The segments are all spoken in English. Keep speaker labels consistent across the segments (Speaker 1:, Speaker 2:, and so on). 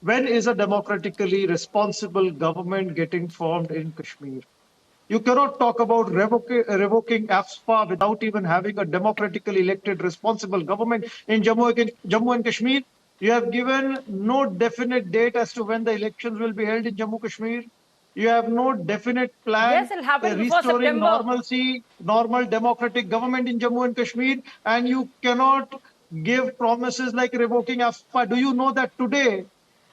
Speaker 1: when is a democratically responsible government getting formed in Kashmir? You cannot talk about revoking AFSPA without even having a democratically elected responsible government in Jammu and Kashmir. You have given no definite date as to when the elections will be held in Jammu and Kashmir. You have no definite plan
Speaker 2: Yes, it'll happen before
Speaker 1: restoring
Speaker 2: September.
Speaker 1: normalcy, normal democratic government in Jammu and Kashmir, and you cannot give promises like revoking AFSPA. Do you know that today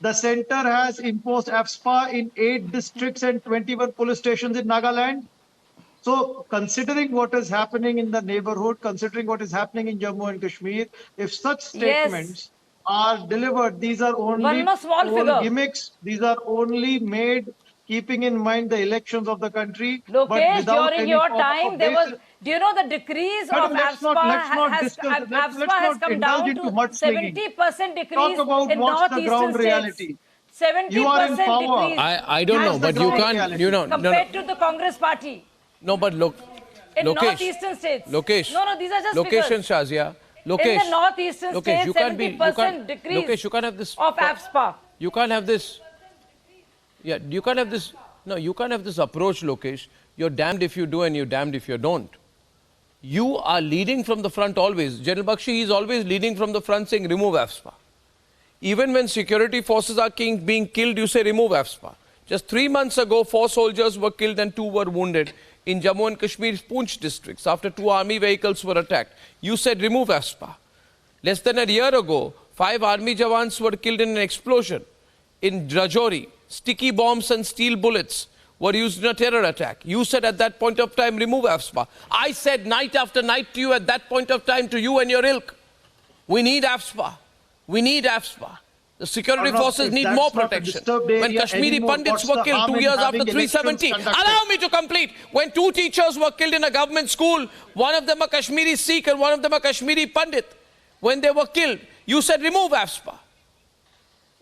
Speaker 1: the center has imposed AFSPA in 8 districts and 21 police stations in Nagaland? So, considering what is happening in the neighborhood, considering what is happening in Jammu and Kashmir, if such statements are delivered, these are
Speaker 2: One
Speaker 1: only
Speaker 2: more small figure.
Speaker 1: gimmicks. These are only made keeping in mind the elections of the country, but
Speaker 2: Lokesh,
Speaker 1: without
Speaker 2: during
Speaker 1: any
Speaker 2: your
Speaker 1: form of
Speaker 2: time,
Speaker 1: a
Speaker 2: there was.
Speaker 1: basis.
Speaker 2: Do you know the decrease of
Speaker 1: Madam, let's not
Speaker 2: AFSPA
Speaker 1: discuss. Let's
Speaker 2: has
Speaker 1: not
Speaker 2: come
Speaker 1: indulge
Speaker 2: down
Speaker 1: into
Speaker 2: to
Speaker 1: mudslinging.
Speaker 2: 70%
Speaker 1: Talk
Speaker 2: decrease
Speaker 1: about
Speaker 2: in
Speaker 1: what's the
Speaker 2: northeastern
Speaker 1: ground
Speaker 2: states.
Speaker 1: reality. You are in
Speaker 2: 70%
Speaker 1: power.
Speaker 2: decrease.
Speaker 3: I don't know,
Speaker 1: That's the
Speaker 3: but you
Speaker 1: ground
Speaker 3: can't,
Speaker 1: reality.
Speaker 3: you know,
Speaker 2: Compared to the Congress party
Speaker 3: no, but look,
Speaker 2: in
Speaker 3: Lokesh,
Speaker 2: northeastern states.
Speaker 3: Lokesh,
Speaker 2: No, these are just
Speaker 3: Lokesh
Speaker 2: figures.
Speaker 3: and Shazia,
Speaker 2: In
Speaker 3: Lokesh,
Speaker 2: the northeastern
Speaker 3: Lokesh,
Speaker 2: states,
Speaker 3: you can't be,
Speaker 2: 70% decrease
Speaker 3: Lokesh, you can't have this,
Speaker 2: of AFSPA.
Speaker 3: you can't have this, yeah, you can't have this, no, you can't have this approach, Lokesh. You're damned if you do and you're damned if you don't. You are leading from the front always. General Bakshi is always leading from the front saying remove AFSPA. Even when security forces are being killed, you say remove AFSPA. Just 3 months ago, 4 soldiers were killed and 2 were wounded in Jammu and Kashmir's Poonch districts after 2 army vehicles were attacked. You said remove AFSPA. Less than a year ago, 5 army jawans were killed in an explosion in Rajouri. Sticky bombs and steel bullets were used in a terror attack. You said at that point of time, remove AFSPA. I said night after night to you at that point of time, to you and your ilk, we need AFSPA. We need AFSPA. The security forces need more protection. When Kashmiri Pandits were killed 2 years after 370, allow me to complete. When 2 teachers were killed in a government school, one of them a Kashmiri Sikh and one of them a Kashmiri Pandit, when they were killed, you said remove AFSPA.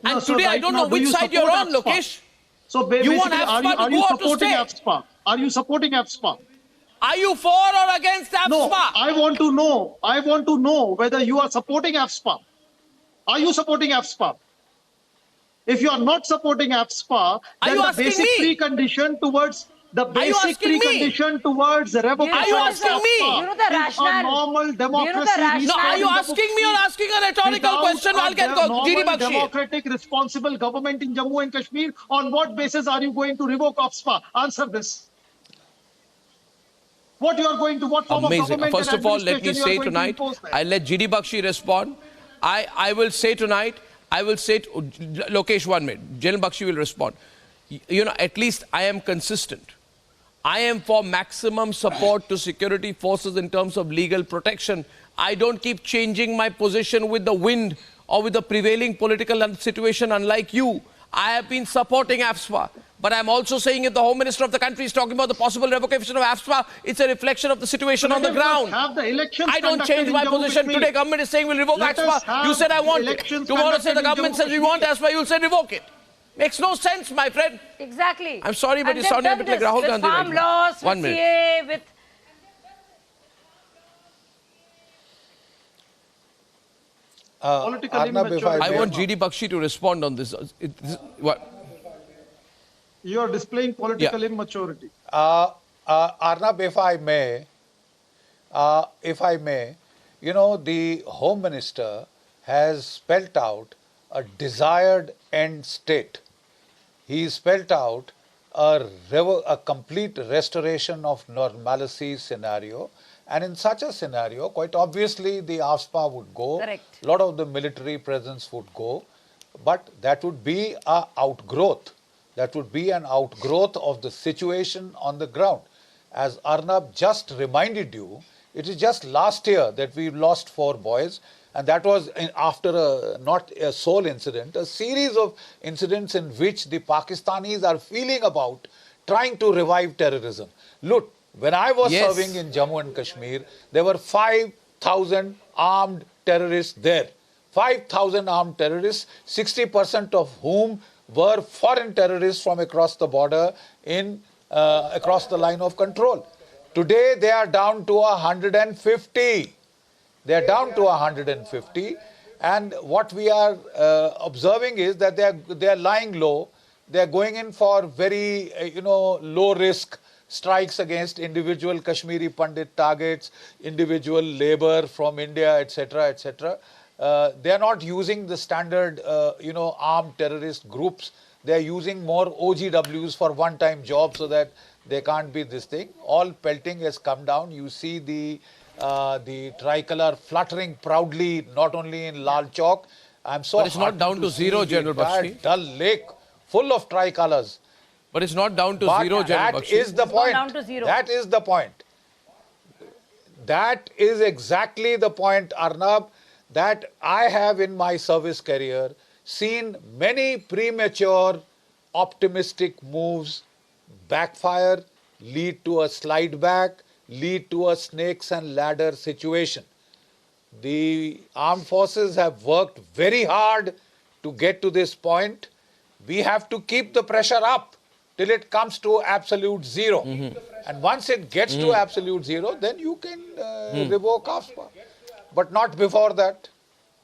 Speaker 1: No,
Speaker 2: And
Speaker 1: so
Speaker 2: today, I
Speaker 1: right
Speaker 2: don't
Speaker 1: now,
Speaker 2: know which
Speaker 1: you
Speaker 2: side you're
Speaker 1: support
Speaker 2: on,
Speaker 1: AFSPA?
Speaker 2: Lokesh.
Speaker 1: So
Speaker 2: You
Speaker 1: basically,
Speaker 2: want AFSPA to
Speaker 1: are you
Speaker 2: go or to
Speaker 1: supporting
Speaker 2: stay?
Speaker 1: AFSPA? Are you supporting AFSPA?
Speaker 2: Are you for or against AFSPA?
Speaker 1: No, I want to know. I want to know whether you are supporting AFSPA. Are you supporting AFSPA? If you are not supporting AFSPA, then
Speaker 2: you
Speaker 1: the
Speaker 2: asking
Speaker 1: basic
Speaker 2: me?
Speaker 1: precondition towards the
Speaker 2: you
Speaker 1: basic
Speaker 2: asking me?
Speaker 1: precondition towards the revocation
Speaker 2: Are you
Speaker 1: of
Speaker 2: asking
Speaker 1: AFSPA
Speaker 2: me? You know the
Speaker 1: is
Speaker 2: rationale.
Speaker 1: a normal
Speaker 2: Do you know the
Speaker 1: democracy.
Speaker 2: rationale?
Speaker 3: No, are you
Speaker 1: restoring
Speaker 3: asking me or
Speaker 1: democracy.
Speaker 3: asking a rhetorical
Speaker 1: Without
Speaker 3: question? I'll get
Speaker 1: normal,
Speaker 3: Giri Bakshi.
Speaker 1: democratic, responsible government in Jammu and Kashmir, on what basis are you going to revoke AFSPA? Answer this. What form of
Speaker 3: Amazing.
Speaker 1: government
Speaker 3: First
Speaker 1: and
Speaker 3: of all, let me
Speaker 1: administration you are
Speaker 3: say
Speaker 1: going to
Speaker 3: tonight,
Speaker 1: impose there?
Speaker 3: I'll let Giri Bakshi respond. I will say tonight, Lokesh, 1 minute. General Bakshi will respond. You know, at least I am consistent. I am for maximum support to security forces in terms of legal protection. I don't keep changing my position with the wind or with the prevailing political situation, unlike you. I have been supporting AFSPA. But I'm also saying if the Home Minister of the country is talking about the possible revocation of AFSPA, it's a reflection of the situation on the ground. I don't change my position. Today, government is saying we'll revoke AFSPA. You said I want it. Tomorrow, say the government says we want AFSPA, you'll say revoke it. Makes no sense, my friend.
Speaker 2: Exactly.
Speaker 3: I'm sorry, but
Speaker 2: And
Speaker 3: you're sounding a
Speaker 2: they've
Speaker 3: bit like
Speaker 2: done
Speaker 3: Rahul
Speaker 2: this
Speaker 3: Gandhi
Speaker 2: with
Speaker 3: right
Speaker 2: farm
Speaker 3: now.
Speaker 2: laws,
Speaker 3: 1
Speaker 2: with
Speaker 3: minute.
Speaker 2: CA, with...
Speaker 1: Political immaturity.
Speaker 3: I want GD Bakshi to respond on this. What?
Speaker 1: You are displaying political immaturity.
Speaker 4: Arnab, if I may, you know, the Home Minister has spelt out a desired end state. He spelt out a complete restoration of normalcy scenario. And in such a scenario, quite obviously, the AFSPA would go.
Speaker 2: Correct.
Speaker 4: A lot of the military presence would go. But that would be an outgrowth. That would be an outgrowth of the situation on the ground. As Arnab just reminded you, it is just last year that we lost 4 boys, and that was after not a sole incident, a series of incidents in which the Pakistanis are feeling about trying to revive terrorism. Look, when I was serving in Jammu and Kashmir, there were 5,000 armed terrorists there. 5,000 armed terrorists, 60% of whom were foreign terrorists from across the border across the line of control. Today they are down to 150. They are down to 150. And what we are observing is that they are lying low. They are going in for very, low risk strikes against individual Kashmiri Pandit targets, individual labor from India, etc., etc. They are not using the standard, armed terrorist groups. They are using more OGWs for one-time jobs so that they can't be this thing. All pelting has come down. You see the tricolor fluttering proudly, not only in Lal Chowk. I'm so
Speaker 3: But it's not down to zero, General Bakshi.
Speaker 4: Dal Lake full of tricolors.
Speaker 3: But it's not down to
Speaker 4: But
Speaker 3: zero, General
Speaker 4: that
Speaker 3: Bakshi.
Speaker 4: is the
Speaker 2: It's not
Speaker 4: point.
Speaker 2: down to zero.
Speaker 4: That is the point. That is exactly the point, Arnab, that I have in my service career seen many premature optimistic moves backfire, lead to a slide back, lead to a snakes and ladder situation. The armed forces have worked very hard to get to this point. We have to keep the pressure up till it comes to absolute zero. And once it gets to absolute zero, then you can revoke AFSPA. But not before that.